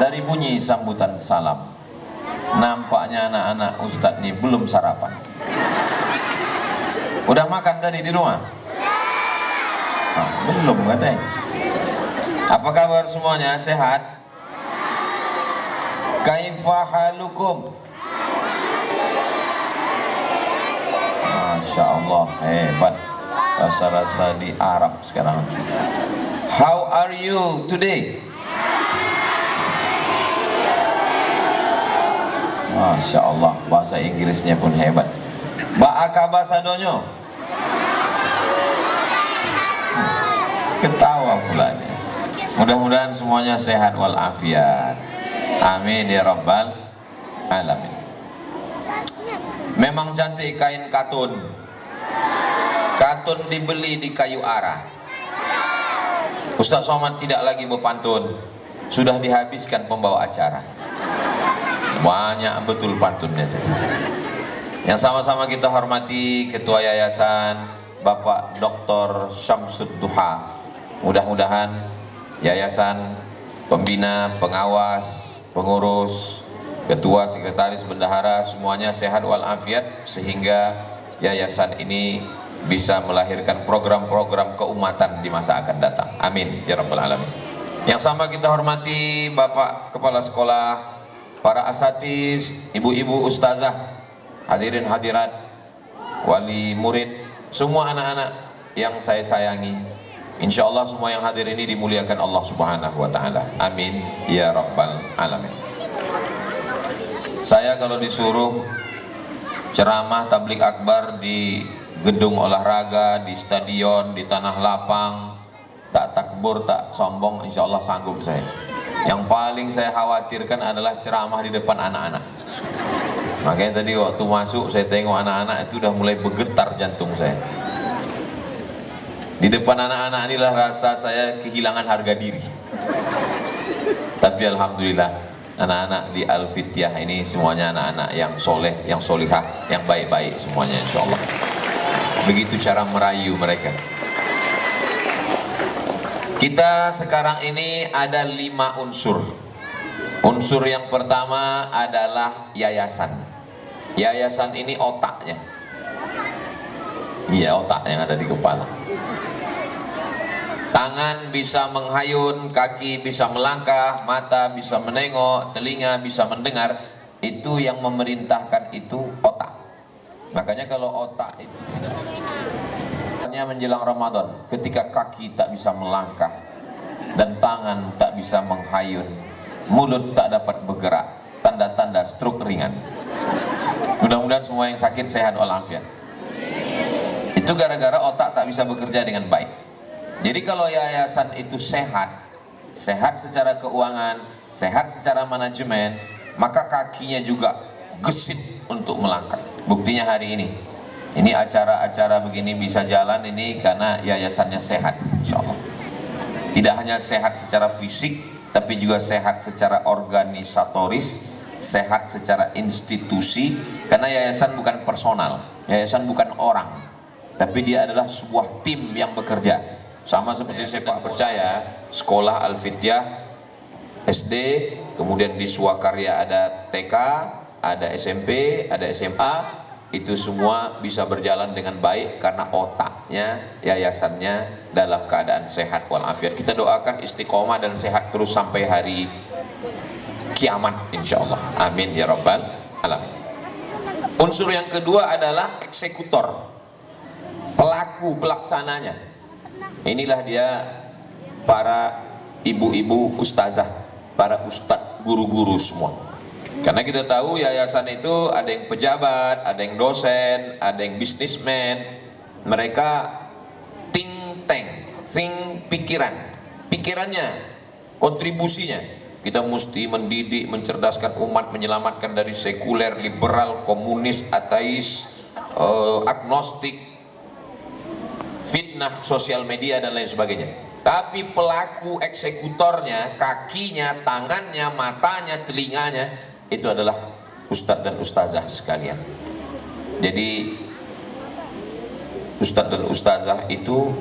Dari bunyi sambutan salam, nampaknya anak-anak Ustadz ini belum sarapan. Udah makan tadi di rumah? Belum katanya. Apa kabar semuanya? Sehat? Kaifa halukum? Masya Allah, hebat. Rasa-rasa di Arab sekarang. How are you today? Masya Allah, bahasa Inggrisnya pun hebat. Ba'aka bahasa donyo. Ketawa pula nih. Mudah-mudahan semuanya sehat walafiat. Amin ya rabbal alamin. Memang cantik kain katun. Katun dibeli di kayu arah. Ustaz Somad tidak lagi berpantun. Sudah dihabiskan pembawa acara. Banyak betul pantunnya. Yang sama-sama kita hormati Ketua Yayasan Bapak Dr. Syamsud Duha. Mudah-mudahan yayasan, pembina, pengawas, pengurus, ketua, sekretaris, bendahara semuanya sehat walafiat sehingga yayasan ini bisa melahirkan program-program keumatan di masa akan datang. Amin ya rabbal alamin. Yang sama kita hormati Bapak Kepala Sekolah, para asatiz, ibu-ibu ustazah, hadirin hadirat, wali murid, semua anak-anak yang saya sayangi. Insya Allah semua yang hadir ini dimuliakan Allah Subhanahu wa ta'ala. Amin ya rabbal alamin. Saya kalau disuruh ceramah tablik akbar di gedung olahraga, di stadion, di tanah lapang, tak takbur, tak sombong, insya Allah sanggup saya. Yang paling saya khawatirkan adalah ceramah di depan anak-anak. Makanya tadi waktu masuk saya tengok anak-anak itu udah mulai bergetar jantung saya. Di depan anak-anak inilah rasa saya kehilangan harga diri. Tapi alhamdulillah anak-anak di Al-Fityah ini semuanya anak-anak yang soleh, yang solihah, yang baik-baik semuanya insya Allah. Begitu cara merayu mereka. Kita sekarang ini ada 5 unsur. Unsur yang pertama adalah yayasan. Yayasan ini otaknya. Iya, otak yang ada di kepala. Tangan bisa menghayun, kaki bisa melangkah, mata bisa menengok, telinga bisa mendengar. Itu yang memerintahkan itu otak. Makanya kalau otak itu menjelang Ramadan, ketika kaki tak bisa melangkah dan tangan tak bisa menghayun, mulut tak dapat bergerak, tanda-tanda stroke ringan. Mudah-mudahan semua yang sakit sehat walafiat. Itu gara-gara otak tak bisa bekerja dengan baik. Jadi kalau yayasan itu sehat, sehat secara keuangan, sehat secara manajemen, maka kakinya juga gesit untuk melangkah. Buktinya hari ini acara-acara begini bisa jalan ini karena yayasannya sehat, insya Allah. Tidak hanya sehat secara fisik, tapi juga sehat secara organisatoris, sehat secara institusi. Karena yayasan bukan personal, yayasan bukan orang, tapi dia adalah sebuah tim yang bekerja. Sama seperti sepak percaya, sekolah Al-Fityah SD, kemudian di Swakarya ada TK, ada SMP, ada SMA. Itu semua bisa berjalan dengan baik karena otaknya, yayasannya dalam keadaan sehat walafiat. Kita doakan istiqomah dan sehat terus sampai hari kiamat insya Allah. Amin ya rabbal alamin. Unsur yang kedua adalah eksekutor, pelaku pelaksananya. Inilah dia para ibu-ibu ustazah, para ustadz, guru-guru semua. Karena kita tahu yayasan itu ada yang pejabat, ada yang dosen, ada yang bisnismen. Mereka think tank, pikirannya, kontribusinya. Kita mesti mendidik, mencerdaskan umat, menyelamatkan dari sekuler, liberal, komunis, ateis, agnostik, fitnah, sosial media dan lain sebagainya. Tapi pelaku eksekutornya, kakinya, tangannya, matanya, telinganya, itu adalah ustadz dan ustazah sekalian. Jadi ustadz dan ustazah itu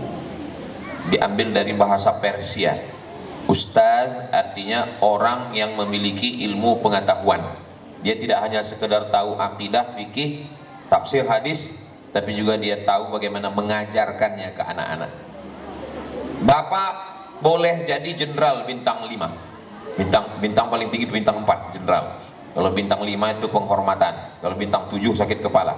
diambil dari bahasa Persia. Ustaz artinya orang yang memiliki ilmu pengetahuan. Dia tidak hanya sekedar tahu akidah, fikih, tafsir hadis, tapi juga dia tahu bagaimana mengajarkannya ke anak-anak. Bapak boleh jadi jenderal bintang 5. Bintang paling tinggi bintang 4, jenderal. Kalau bintang 5 itu penghormatan, kalau bintang 7 sakit kepala.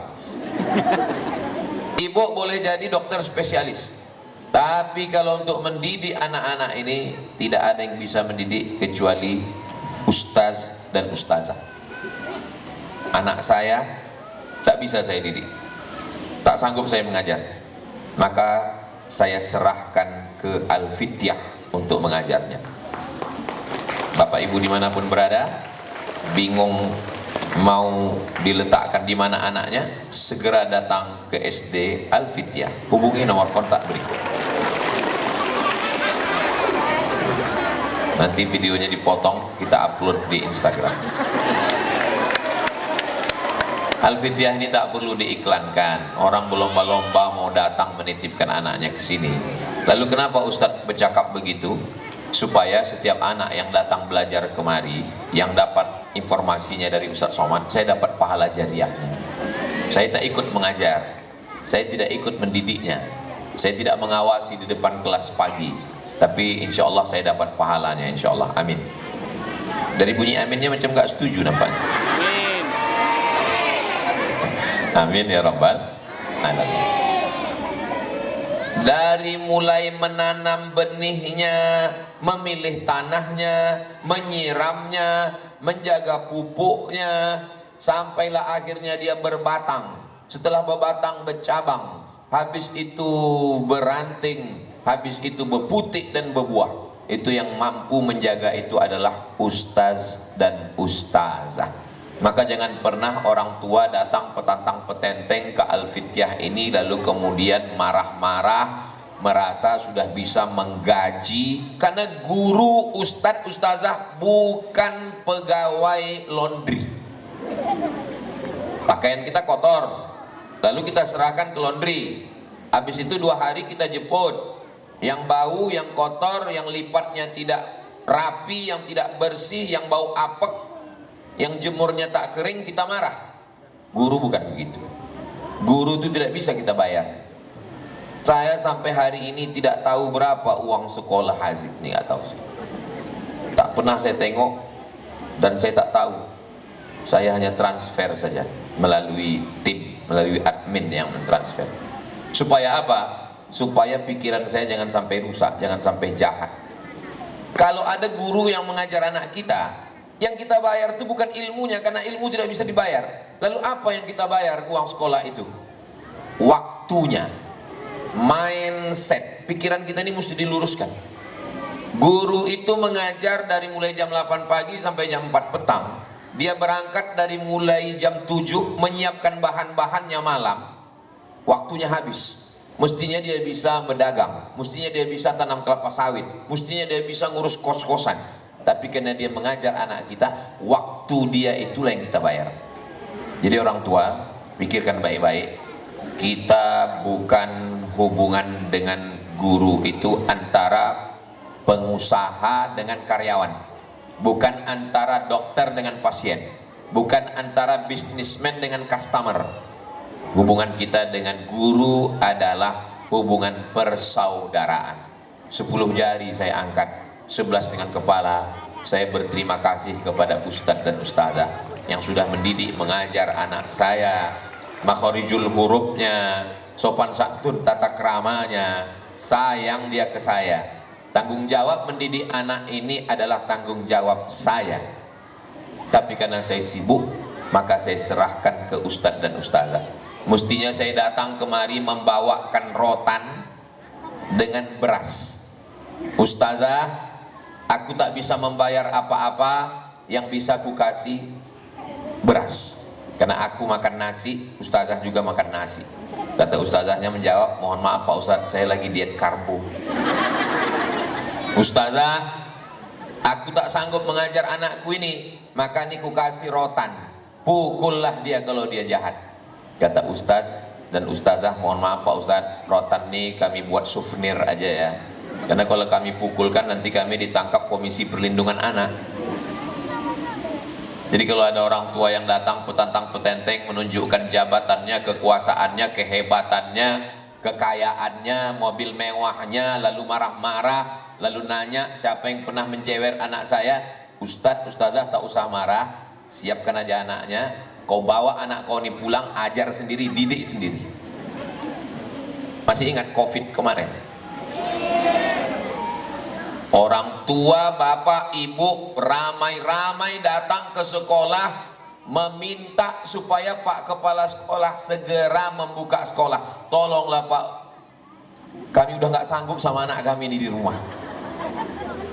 Ibu boleh jadi dokter spesialis. Tapi kalau untuk mendidik anak-anak ini tidak ada yang bisa mendidik kecuali ustaz dan ustazah. Anak saya tak bisa saya didik, tak sanggup saya mengajar, maka saya serahkan ke Al-Fityah untuk mengajarnya. Bapak ibu dimanapun berada, bingung mau diletakkan di mana anaknya, segera datang ke SD Al-Fityah. Hubungi nomor kontak berikut. Nanti videonya dipotong, kita upload di Instagram. Al-Fityah ini tak perlu diiklankan. Orang berlomba-lomba mau datang menitipkan anaknya ke sini. Lalu kenapa Ustadz bercakap begitu? Supaya setiap anak yang datang belajar kemari, yang dapat informasinya dari Ustadz Somad, saya dapat pahala jariahnya. Saya tak ikut mengajar, saya tidak ikut mendidiknya, saya tidak mengawasi di depan kelas pagi, tapi insya Allah saya dapat pahalanya, insya Allah. Amin. Dari bunyi aminnya macam gak setuju nampaknya. Amin ya rabbal alamin. Dari mulai menanam benihnya, memilih tanahnya, menyiramnya, menjaga pupuknya, sampailah akhirnya dia berbatang. Setelah berbatang bercabang, habis itu beranting, habis itu berputik dan berbuah. Itu yang mampu menjaga itu adalah ustaz dan ustazah. Maka jangan pernah orang tua datang petantang petenteng ke Al-Fityah ini lalu kemudian marah-marah, merasa sudah bisa menggaji, karena guru, ustadz, ustazah bukan pegawai laundry. Pakaian kita kotor, lalu kita serahkan ke laundry, habis itu 2 hari kita jemput, yang bau, yang kotor, yang lipatnya tidak rapi, yang tidak bersih, yang bau apek, yang jemurnya tak kering, kita marah. Guru bukan begitu. Guru itu tidak bisa kita bayar. Saya sampai hari ini tidak tahu berapa uang sekolah Haziq nih, nggak tahu sih. Tak pernah saya tengok dan saya tak tahu. Saya hanya transfer saja melalui tim, melalui admin yang mentransfer. Supaya apa? Supaya pikiran saya jangan sampai rusak, jangan sampai jahat. Kalau ada guru yang mengajar anak kita, yang kita bayar itu bukan ilmunya, karena ilmu tidak bisa dibayar. Lalu apa yang kita bayar uang sekolah itu? Waktunya, mindset, pikiran kita ini mesti diluruskan. Guru itu mengajar dari mulai jam 8 pagi sampai jam 4 petang. Dia berangkat dari mulai jam 7, menyiapkan bahan-bahannya malam. Waktunya habis. Mestinya dia bisa berdagang, mestinya dia bisa tanam kelapa sawit, mestinya dia bisa ngurus kos-kosan. Tapi karena dia mengajar anak kita, waktu dia itulah yang kita bayar. Jadi orang tua, pikirkan baik-baik. Kita bukan hubungan dengan guru itu antara pengusaha dengan karyawan, bukan antara dokter dengan pasien, bukan antara bisnismen dengan customer. Hubungan kita dengan guru adalah hubungan persaudaraan. 10 jari saya angkat, 11 dengan kepala. Saya berterima kasih kepada ustadz dan ustazah yang sudah mendidik, mengajar anak saya, makhorijul hurufnya, sopan santun, tata keramanya, sayang dia ke saya. Tanggung jawab mendidik anak ini adalah tanggung jawab saya. Tapi karena saya sibuk, maka saya serahkan ke ustadz dan ustazah. Mestinya saya datang kemari membawakan rotan dengan beras. Ustazah, aku tak bisa membayar apa-apa, yang bisa aku kasih beras, karena aku makan nasi, ustazah juga makan nasi. Kata ustazahnya menjawab, mohon maaf Pak Ustaz, saya lagi diet karbo. Ustazah, aku tak sanggup mengajar anakku ini, maka ini ku kasih rotan, pukullah dia kalau dia jahat. Kata ustaz dan ustazah, mohon maaf Pak Ustaz, rotan ini kami buat souvenir aja ya, Karena kalau kami pukulkan nanti kami ditangkap Komisi Perlindungan Anak. Jadi kalau ada orang tua yang datang petantang petenteng menunjukkan jabatannya, kekuasaannya, kehebatannya, kekayaannya, mobil mewahnya, lalu marah-marah, lalu nanya siapa yang pernah menjewer anak saya, Ustadz, Ustazah tak usah marah, siapkan aja anaknya, kau bawa anak kau ini pulang, ajar sendiri, didik sendiri. Masih ingat COVID kemarin? Orang tua, bapak, ibu ramai-ramai datang ke sekolah meminta supaya Pak Kepala Sekolah segera membuka sekolah. Tolonglah Pak, kami udah nggak sanggup sama anak kami ini di rumah.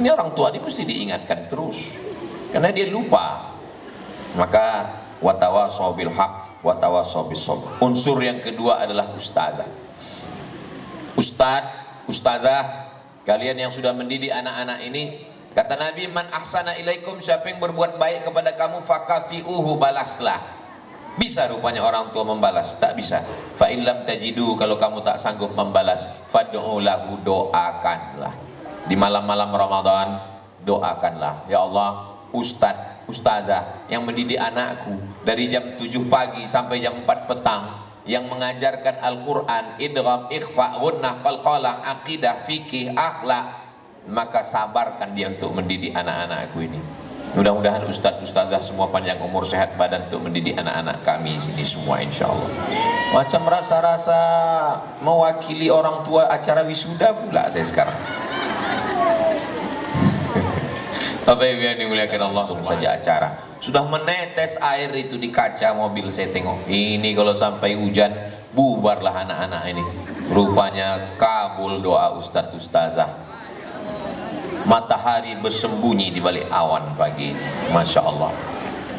Ini orang tua ini mesti diingatkan terus, karena dia lupa. Maka watawasau bil haq watawasau bis sabr. Unsur yang kedua adalah ustazah. Ustadz, ustazah, kalian yang sudah mendidik anak-anak ini, kata Nabi, man ahsana ilaikum, siapa yang berbuat baik kepada kamu, fakafi'uhu, balaslah. Bisa rupanya orang tua membalas? Tak bisa. Fa in lam tajidu, kalau kamu tak sanggup membalas, fad'u lahu, doakanlah. Di malam-malam Ramadan, doakanlah, ya Allah, ustadz, ustazah yang mendidik anakku dari jam 7 pagi sampai jam 4 petang, yang mengajarkan Al-Quran, idgham, ikhfa, gunnah, qalqalah, aqidah, fikih, akhlak, maka sabarkan dia untuk mendidik anak-anakku ini. Mudah-mudahan ustadz, ustazah semua panjang umur, sehat badan untuk mendidik anak-anak kami sini semua, insya Allah. Macam rasa-rasa mewakili orang tua acara wisuda pula saya sekarang. Bapak Ibu yang dimuliakan Allah, saja acara sudah menetes air itu di kaca mobil, saya tengok ini kalau sampai hujan bubarlah anak-anak ini. Rupanya kabul doa ustadz ustazah. Matahari bersembunyi di balik awan pagi ini, masya Allah.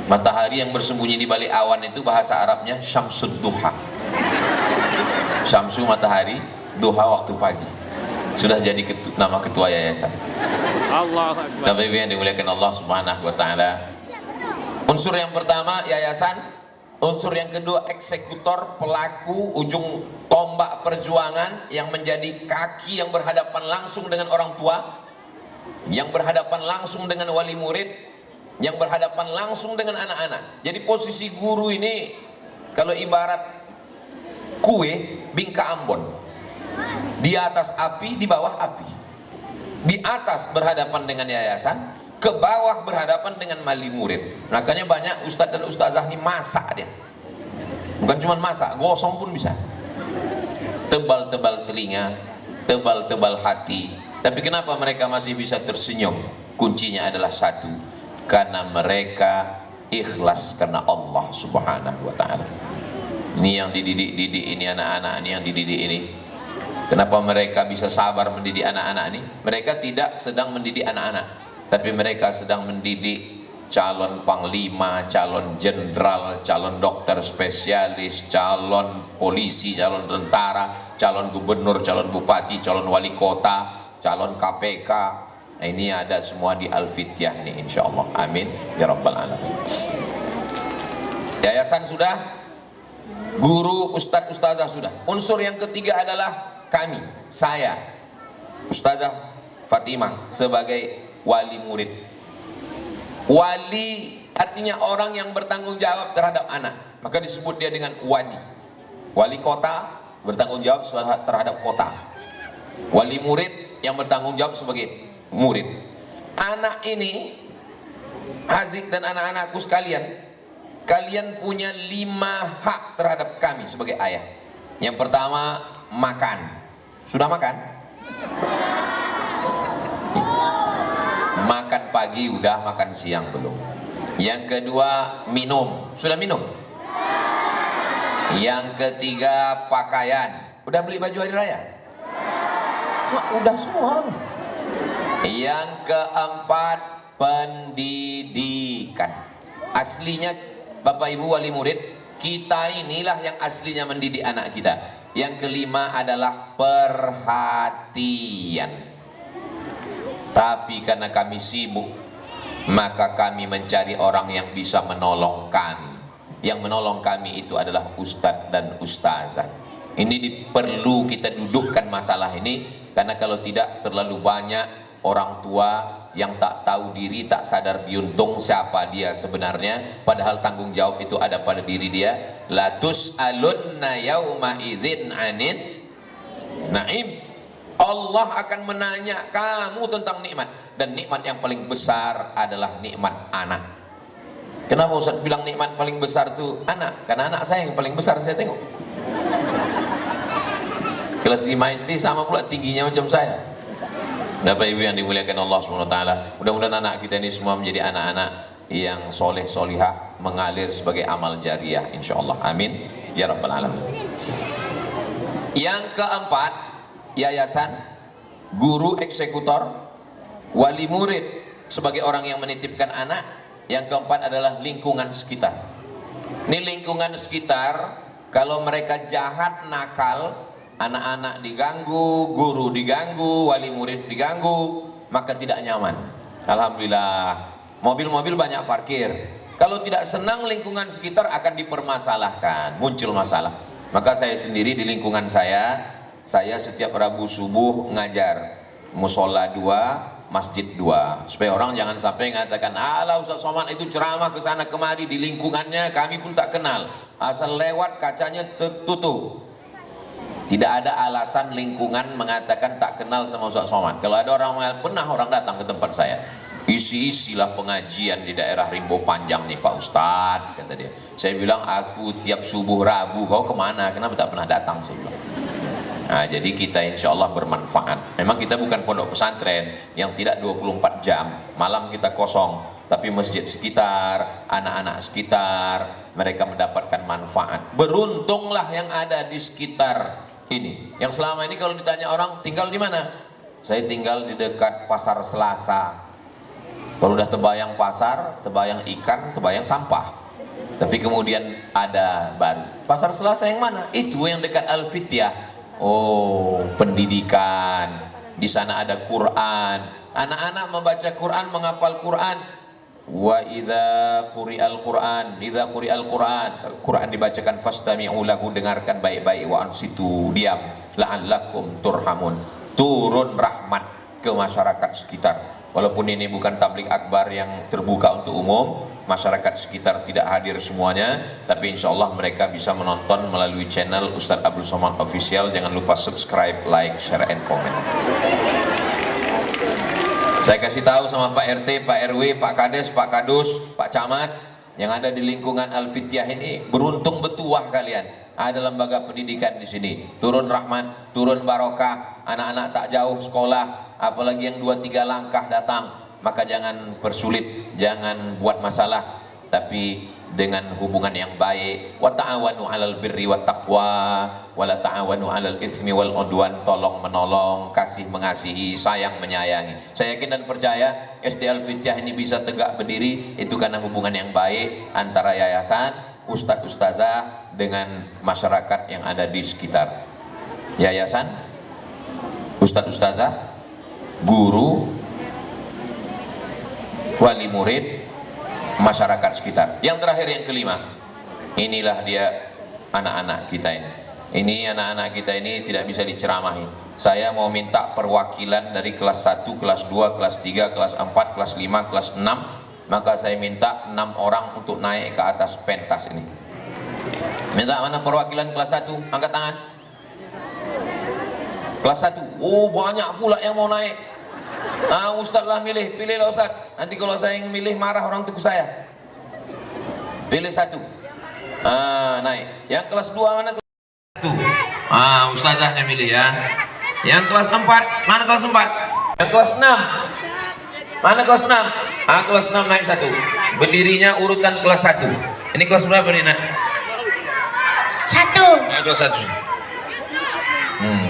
Matahari yang bersembunyi di balik awan itu bahasa Arabnya syamsud duha. Syamsu matahari, duha waktu pagi. Sudah jadi nama ketua yayasan. Allahu Akbar. Bapak Ibu yang dimuliakan Allah Subhanahu wa taala. Unsur yang pertama yayasan, unsur yang kedua eksekutor, pelaku, ujung tombak perjuangan yang menjadi kaki yang berhadapan langsung dengan orang tua, yang berhadapan langsung dengan wali murid, yang berhadapan langsung dengan anak-anak. Jadi posisi guru ini kalau ibarat kue bingka Ambon, di atas api, di bawah api. Di atas berhadapan dengan yayasan, ke bawah berhadapan dengan wali murid. Makanya banyak ustadz dan ustazah ini masak dia. Bukan cuma masak, gosong pun bisa. Tebal-tebal telinga, tebal-tebal hati. Tapi kenapa mereka masih bisa tersenyum? Kuncinya adalah satu, karena mereka ikhlas karena Allah Subhanahu wa taala. Ini yang dididik ini, anak-anak ini yang dididik ini. Kenapa mereka bisa sabar mendidik anak-anak ini? Mereka tidak sedang mendidik anak-anak, tapi mereka sedang mendidik calon panglima, calon jenderal, calon dokter spesialis, calon polisi, calon tentara, calon gubernur, calon bupati, calon wali kota, calon KPK. Ini ada semua di Al-Fityah ini, insya Allah. Amin ya rabbal alamin. Yayasan sudah, guru, ustadz, ustazah sudah. Unsur yang ketiga adalah kami, saya, Ustazah Fatimah sebagai wali murid. Wali artinya orang yang bertanggung jawab terhadap anak, maka disebut dia dengan wali. Wali kota bertanggung jawab terhadap kota. Wali murid yang bertanggung jawab sebagai murid. Anak ini, Haziq dan anak-anakku sekalian, kalian punya 5 hak terhadap kami sebagai ayah. Yang pertama, makan. Sudah makan? Makan pagi udah, makan siang belum? Yang kedua, minum. Sudah minum? Yang ketiga, pakaian. Udah beli baju hari raya? Nah, udah semua. Yang keempat, pendidikan. Aslinya Bapak Ibu wali murid, kita inilah yang aslinya mendidik anak kita. Yang kelima adalah perhatian. Tapi karena kami sibuk, maka kami mencari orang yang bisa menolong kami. Yang menolong kami itu adalah ustadz dan ustazah. Perlu kita dudukkan masalah ini, karena kalau tidak terlalu banyak orang tua yang tak tahu diri, tak sadar diuntung siapa dia sebenarnya, padahal tanggung jawab itu ada pada diri dia. La tus'alunna yauma idzin anin naim. Allah akan menanya kamu tentang nikmat, dan nikmat yang paling besar adalah nikmat anak. Kenapa Ustaz bilang nikmat paling besar itu anak? Karena anak saya yang paling besar saya tengok. Kelas 5 SD sama pula tingginya macam saya. Bapak Ibu yang dimuliakan Allah SWT, mudah-mudahan anak kita ini semua menjadi anak-anak yang soleh solihah, mengalir sebagai amal jariah insyaallah, amin ya rabbal alamin. Yang keempat, yayasan, guru eksekutor, wali murid sebagai orang yang menitipkan anak. Yang keempat adalah lingkungan sekitar. Ini lingkungan sekitar, kalau mereka jahat, nakal, anak-anak diganggu, guru diganggu, wali murid diganggu, maka tidak nyaman. Alhamdulillah, mobil-mobil banyak parkir. Kalau tidak senang lingkungan sekitar akan dipermasalahkan, muncul masalah. Maka saya sendiri di lingkungan saya setiap Rabu subuh ngajar musola 2, masjid 2, supaya orang jangan sampai mengatakan, alah Ustaz Somad itu ceramah ke sana kemari, di lingkungannya kami pun tak kenal, asal lewat kacanya tertutup. Tidak ada alasan lingkungan mengatakan tak kenal sama Ustaz Somad. Kalau ada orang, pernah orang datang ke tempat saya, isi-isilah pengajian di daerah Rimbo Panjang nih Pak Ustadz, kata dia. Saya bilang, aku tiap subuh Rabu, kau kemana? Kenapa tak pernah datang? Saya bilang. Nah, jadi kita insya Allah bermanfaat. Memang kita bukan pondok pesantren yang tidak 24 jam, malam kita kosong, tapi masjid sekitar, anak-anak sekitar, mereka mendapatkan manfaat. Beruntunglah yang ada di sekitar ini. Yang selama ini kalau ditanya orang, tinggal di mana? Saya tinggal di dekat Pasar Selasa. Kalau udah terbayang pasar, terbayang ikan, terbayang sampah. Tapi kemudian ada baru. Pasar Selasa yang mana? Itu yang dekat Al-Fityah. Oh, pendidikan. Di sana ada Quran. Anak-anak membaca Quran, menghafal Quran. Wa idza quri'al Quran, idza quri'al Quran, Quran dibacakan fastami'u lahu, dengarkan baik-baik, wa ansitu, diam, la'allakum turhamun. Turun rahmat ke masyarakat sekitar. Walaupun ini bukan tablik akbar yang terbuka untuk umum, masyarakat sekitar tidak hadir semuanya, tapi insya Allah mereka bisa menonton melalui channel Ustadz Abdul Somad Official. Jangan lupa subscribe, like, share, and comment. Saya kasih tahu sama Pak RT, Pak RW, Pak Kades, Pak Kadus, Pak Camat yang ada di lingkungan Al-Fityah ini, beruntung betuah kalian. Ada lembaga pendidikan di sini. Turun rahmat, turun barokah, anak-anak tak jauh sekolah, apalagi yang 2-3 langkah datang. Maka jangan persulit, jangan buat masalah, tapi dengan hubungan yang baik. Wa ta'awanu 'alal birri wat taqwa wa la ta'awanu 'alal itsmi wal 'udwan. Tolong menolong, kasih mengasihi, sayang menyayangi. Saya yakin dan percaya SD Al-Fityah ini bisa tegak berdiri itu karena hubungan yang baik antara yayasan, ustadz ustazah dengan masyarakat yang ada di sekitar. Yayasan, ustadz ustazah, guru, wali murid, masyarakat sekitar. Yang terakhir, yang kelima, inilah dia anak-anak kita ini. Ini anak-anak kita ini tidak bisa diceramahi. Saya mau minta perwakilan dari kelas 1, kelas 2, kelas 3, kelas 4, kelas 5, kelas 6. Maka saya minta 6 orang untuk naik ke atas pentas ini. Minta mana perwakilan kelas 1? Angkat tangan. Kelas 1. Oh, banyak pula yang mau naik. Ustaz lah milih, pilihlah Ustaz. Nanti kalau saya yang milih marah orang tua saya. Pilih 1. Naik. Yang kelas 2 mana? Kelas 1. Ustazahnya milih ya. Yang kelas 4, mana kelas 4? Yang kelas 6. Mana kelas 6? Kelas 6 naik 1. Berdirinya urutan kelas 1. Ini kelas berapa nih, Nak? 1. Kelas 1.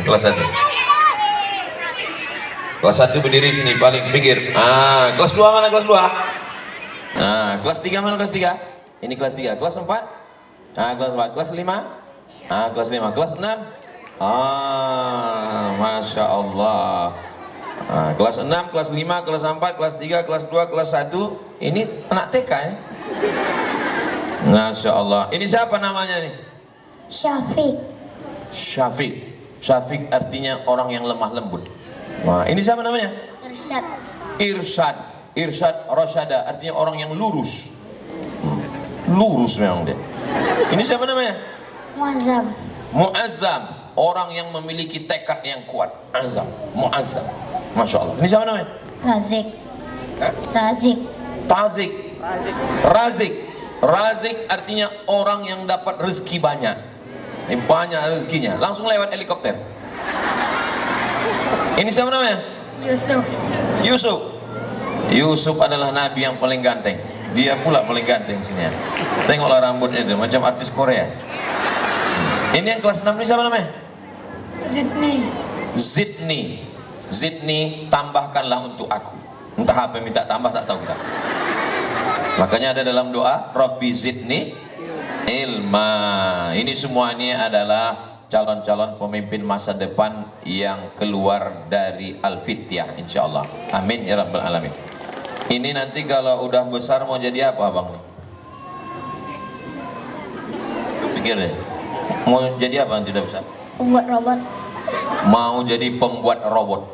Kelas 1. Kelas 1 berdiri sini paling pinggir. Kelas 2 mana kelas 2? Kelas 3 mana kelas 3? Ini kelas 3. Kelas 4? Kelas 4. Kelas 5? Kelas 5. Kelas 6? Masya Allah. Kelas 6, kelas 5, kelas 4, kelas 3, kelas 2, kelas 1. Ini anak TK ya? Masya Allah. Ini siapa namanya nih? Syafiq. Syafiq. Syafiq artinya orang yang lemah lembut. Nah, ini siapa namanya? Irsyad. Irsyad. Irsyad Rasyada artinya orang yang lurus. Lurus memang dia. Ini siapa namanya? Muazzam. Muazzam, orang yang memiliki tekad yang kuat. Azam, muazzam. Masya Allah. Ini siapa namanya? Razik. Razik. Tazik. Razik. Razik artinya orang yang dapat rezeki banyak. Ini banyak rezekinya. Langsung lewat helikopter. Ini siapa namanya? Yusuf. Yusuf. Yusuf adalah nabi yang paling ganteng. Dia pula paling ganteng sini. Tengoklah rambutnya itu macam artis Korea. Ini yang kelas 6 ini siapa namanya? Zidni. Zidni. Zidni, tambahkanlah untuk aku. Entah apa yang minta tambah tak tahu kita. Makanya ada dalam doa Rabbi Zidni ilma. Ini semua ini adalah calon-calon pemimpin masa depan yang keluar dari Al-Fityah insyaallah. Amin ya rabbal alamin. Ini nanti kalau udah besar mau jadi apa abang? Pikir deh. Mau jadi apa nanti udah besar? Pembuat robot. Mau jadi pembuat robot.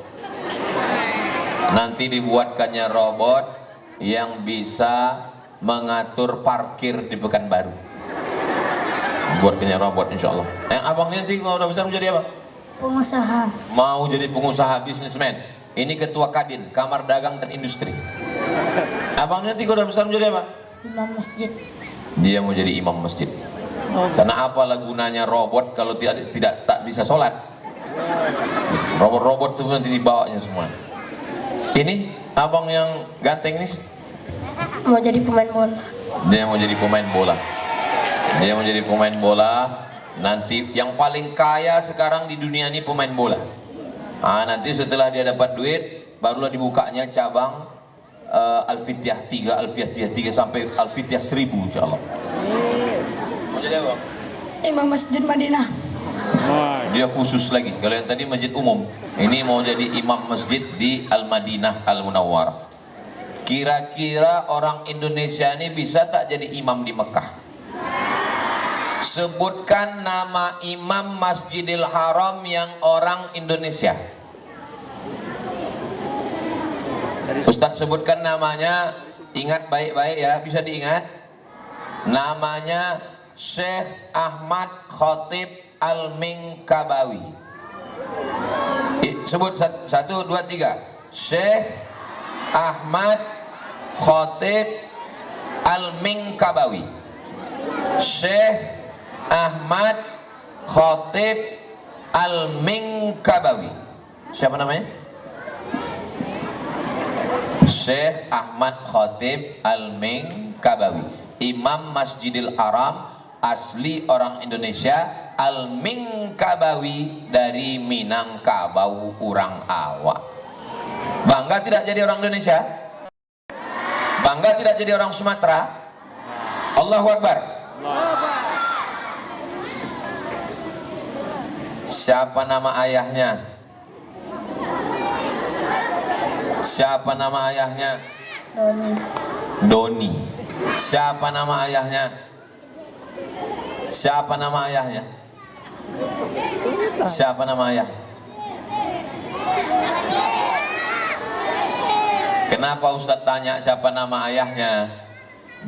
Nanti dibuatkannya robot yang bisa mengatur parkir di Pekanbaru. Buatkannya robot insyaallah. Yang abang nanti kalau udah besar mau jadi apa? Pengusaha. Mau jadi pengusaha, bisnismen. Ini ketua Kadin, Kamar Dagang dan Industri. Abang nanti kalau udah besar mau jadi apa? Imam masjid. Dia mau jadi imam masjid. Karena apalah gunanya robot kalau tidak tak bisa sholat. Robot-robot itu nanti dibawanya semua. Ini abang yang ganteng ini Mau jadi pemain bola. dia mau jadi pemain bola. Dia mau jadi pemain bola. Nanti yang paling kaya sekarang di dunia ini pemain bola. Nanti setelah dia dapat duit barulah dibukanya cabang Al-Fityah 3, Al-Fityah 3 sampai Al-Fityah 1000 insyaallah. Mau jadi apa? Imam Masjid Madinah. Dia khusus lagi. Kalau yang tadi masjid umum, ini mau jadi imam masjid di Al-Madinah Al-Munawwarah. Kira-kira orang Indonesia ini bisa tak jadi imam di Mekah? Sebutkan nama imam Masjidil Haram yang orang Indonesia. Ustadz sebutkan namanya. Ingat baik-baik ya, bisa diingat. Namanya Syekh Ahmad Khatib Al-Minkabawi. Sebut 1, 2, 3. Syekh Ahmad Khatib Al-Minkabawi. Syekh Ahmad Khatib Al-Minkabawi. Siapa namanya? Syekh Ahmad Khatib Al-Minkabawi, Imam Masjidil Haram, asli orang Indonesia, Al-Minkabawi dari Minangkabau, orang Awak. Bangga tidak jadi orang Indonesia? Bangga tidak jadi orang Sumatera? Allahu Akbar. Siapa nama ayahnya? Siapa nama ayahnya? Doni. Doni. Siapa nama ayahnya? Siapa nama ayahnya? Siapa nama ayah? Kenapa Ustadz tanya siapa nama ayahnya?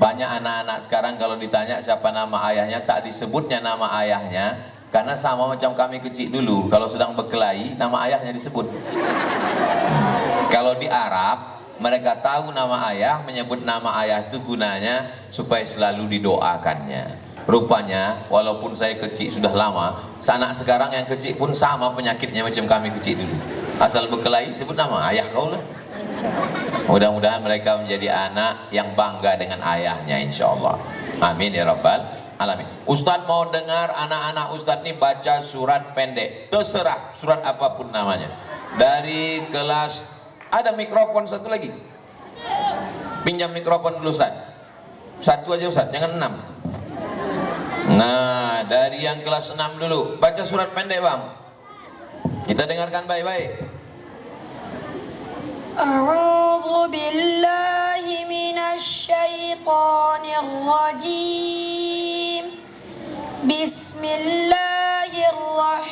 Banyak anak-anak sekarang kalau ditanya siapa nama ayahnya tak disebutnya nama ayahnya, karena sama macam kami kecil dulu, kalau sedang berkelahi nama ayahnya disebut. Kalau di Arab mereka tahu nama ayah, menyebut nama ayah itu gunanya supaya selalu didoakannya. Rupanya walaupun saya kecil sudah lama, anak sekarang yang kecil pun sama penyakitnya macam kami kecil dulu. Asal berkelahi sebut nama ayah kau lah. Mudah-mudahan mereka menjadi anak yang bangga dengan ayahnya insyaallah. Amin ya rabbal alamin. Ustadz mau dengar anak-anak Ustadz ini baca surat pendek, terserah surat apapun namanya. Dari kelas, ada mikrofon satu lagi, pinjam mikrofon dulu Ustadz. Satu aja Ustadz, jangan 6. Nah, dari yang kelas 6 dulu, baca surat pendek bang. Kita dengarkan baik-baik. A'udzu billahi minasy syaithanir rajim. Bismillahirrahmanirrahim.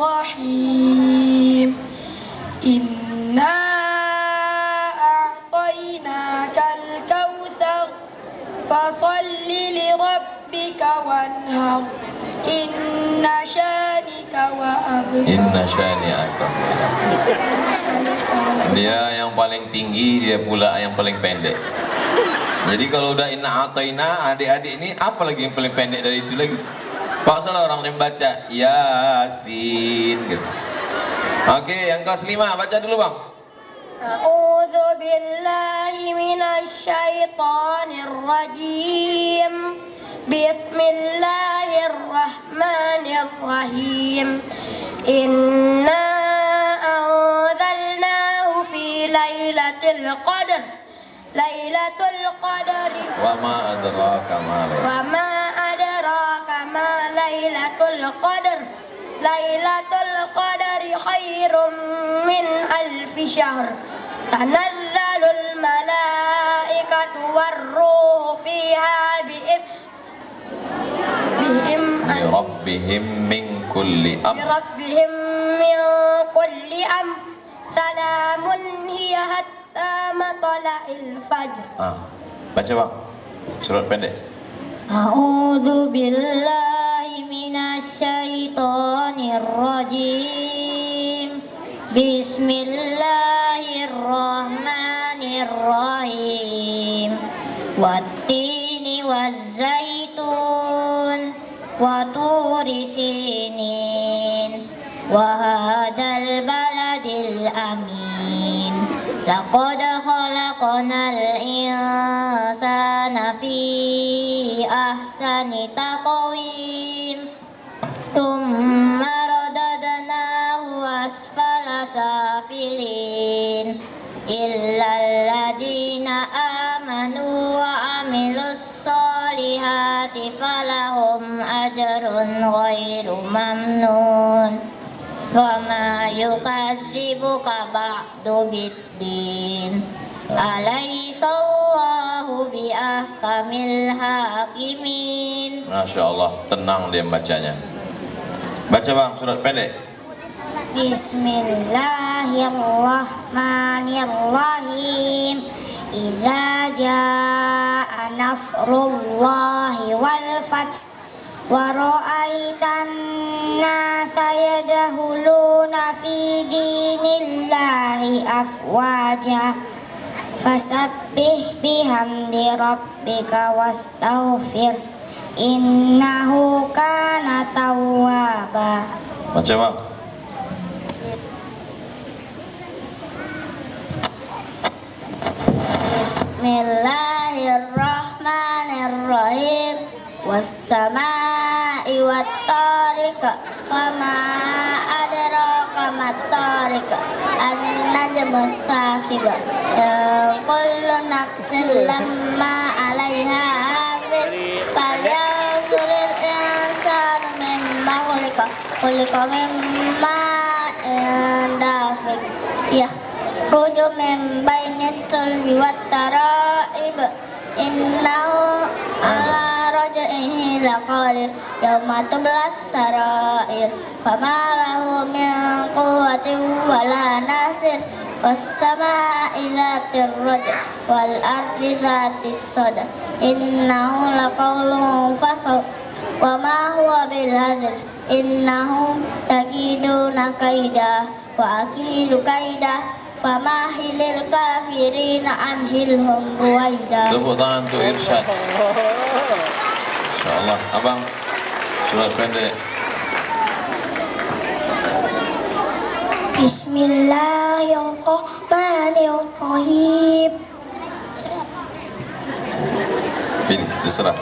الرحيم إنا أعطيناك الكوثر فصل لربك وانهر إن شانك وأبتر Inna syani'aka. إن شانك وأبتر. Dia yang paling tinggi, dia pula yang paling pendek. Jadi kalau udah inna ataina, adik-adik ini apa lagi yang paling pendek dari itu lagi? Paksalah orang yang baca Yasin gitu. Oke, yang kelas 5 baca dulu bang. أعوذ بالله من الشيطان الرجيم بسم الله الرحمن الرحيم إنا أنزلناه في ليلة القدر ليلة القدر Wa ma adraka ma laylatul وما أدراك ما ليلة القدر ليلة القدر خير من ألف شهر تنزل الملائكة والروح فيها بهم Rabbihim min kulli amr. بربهم من كل أمر سلام هي حتى مطلع الفجر. Baca bang, surat pendek. أعوذ بالله من الشيطان الرجيم بسم الله الرحمن الرحيم والتين والزيتون وطور سينين وهذا البلد الأمين لقد خلقنا الإنسان في أحسن تقويم ثم رددناه أسفل سافلين إلا الذين آمنوا وعملوا الصالحات فلهم أجر غير ممنون وما يكذبك بعد بالدين أليس الله بأحكم الحاكمين. Masya Allah, tenang dia bacanya. Baca bang, surat pendek. Bismillahirrahmanirrahim. Idza jaa nasrullahi wal fath wa ra'aitan nasa yadkhuluna fi dinillahi afwaja fasabbih bihamdi rabbika wastaghfir innahu kana tawwaba. Baca bang. Bismillahirrahmanirrahim. Wassama'i wattariq wama adraka mattariq an-najmu thaqib kullu nafsin lamma 'alaiha hafiz falyanzuril insanu mimma khuliqa mimma dafiq yakhruju min bainis sulbi wat tara'ib innahu ala raj'ihi laqadir yawma tublas sarair fama lahu min quwwatin wala nasir was-samaa'i dhatir raj' wal ardi dhatis sadr innahu laqawlun fasl wa ma huwa bil hadr innahum yakiduna kaida wa akidu kaida famahilil kafirina amhilhum ruwaida. Tepuk tangan untuk Irsyad. InsyaAllah. Abang, surat pendek. Bismillahirrahmanirrahim. Pilih, terserah.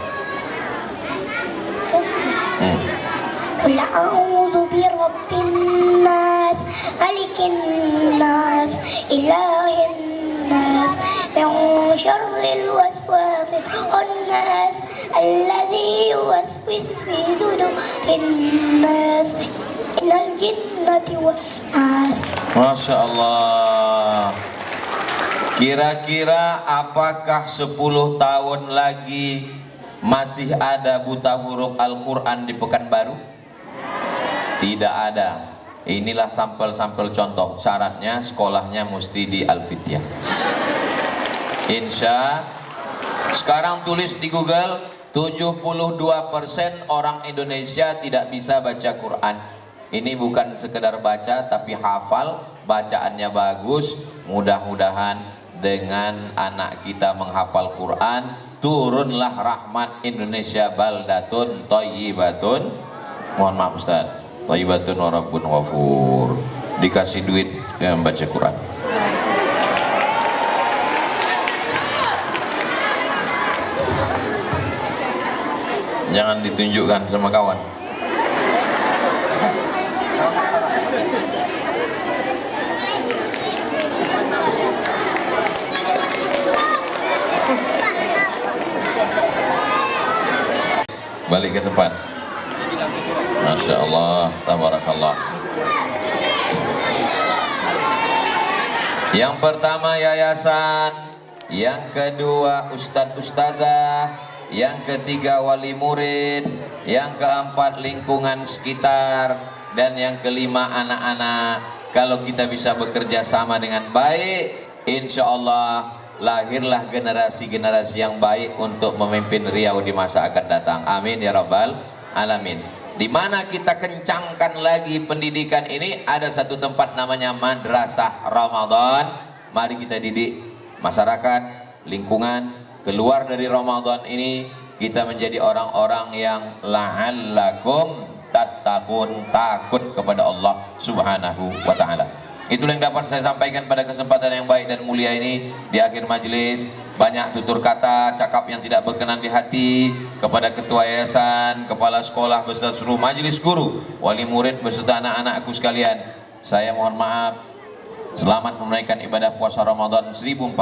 Qul a'udzu birabbin nas malikin nas ilahin nas min syarril waswasil khannas alladzi yuwaswisu fi sudurin nas minal jinnati wan nas. Masya Allah. Kira-kira apakah 10 tahun lagi masih ada buta huruf Al-Quran di Pekanbaru? Tidak ada. Inilah sampel-sampel contoh. Syaratnya sekolahnya mesti di Al-Fityah. Insya. Sekarang tulis di Google, 72% orang Indonesia tidak bisa baca Quran. Ini bukan sekedar baca tapi hafal, bacaannya bagus. Mudah-mudahan dengan anak kita menghafal Quran, turunlah rahmat Indonesia baldatun thayyibatun. Mohon maaf Ustaz, thayyibatun wa rabbun ghafur. Dikasih duit yang membaca Quran. Jangan ditunjukkan sama kawan. Balik ke tempat. Masya Allah, tabarakallah. Yang pertama yayasan, yang kedua ustadz ustazah, yang ketiga wali murid, yang keempat lingkungan sekitar, dan yang kelima anak-anak. Kalau kita bisa bekerja sama dengan baik, insya Allah lahirlah generasi-generasi yang baik untuk memimpin Riau di masa akan datang. Amin ya rabbal alamin. Di mana kita kencangkan lagi pendidikan ini, ada satu tempat namanya Madrasah Ramadan. Mari kita didik masyarakat, lingkungan, keluar dari Ramadan ini kita menjadi orang-orang yang la'allakum tattaqun, takut kepada Allah Subhanahu wa taala. Itulah yang dapat saya sampaikan pada kesempatan yang baik dan mulia ini. Di akhir majelis, banyak tutur kata, cakap yang tidak berkenan di hati kepada ketua yayasan, kepala sekolah beserta seluruh majelis guru, wali murid beserta anak-anakku sekalian. Saya mohon maaf. Selamat menunaikan ibadah puasa Ramadan 1446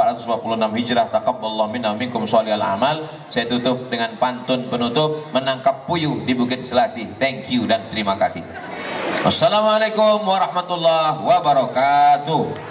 Hijrah. Taqabbalallahu minna minkum sholihal amal. Saya tutup dengan pantun penutup, menangkap puyuh di Bukit Selasih. Thank you dan terima kasih. Wassalamualaikum warahmatullahi wabarakatuh.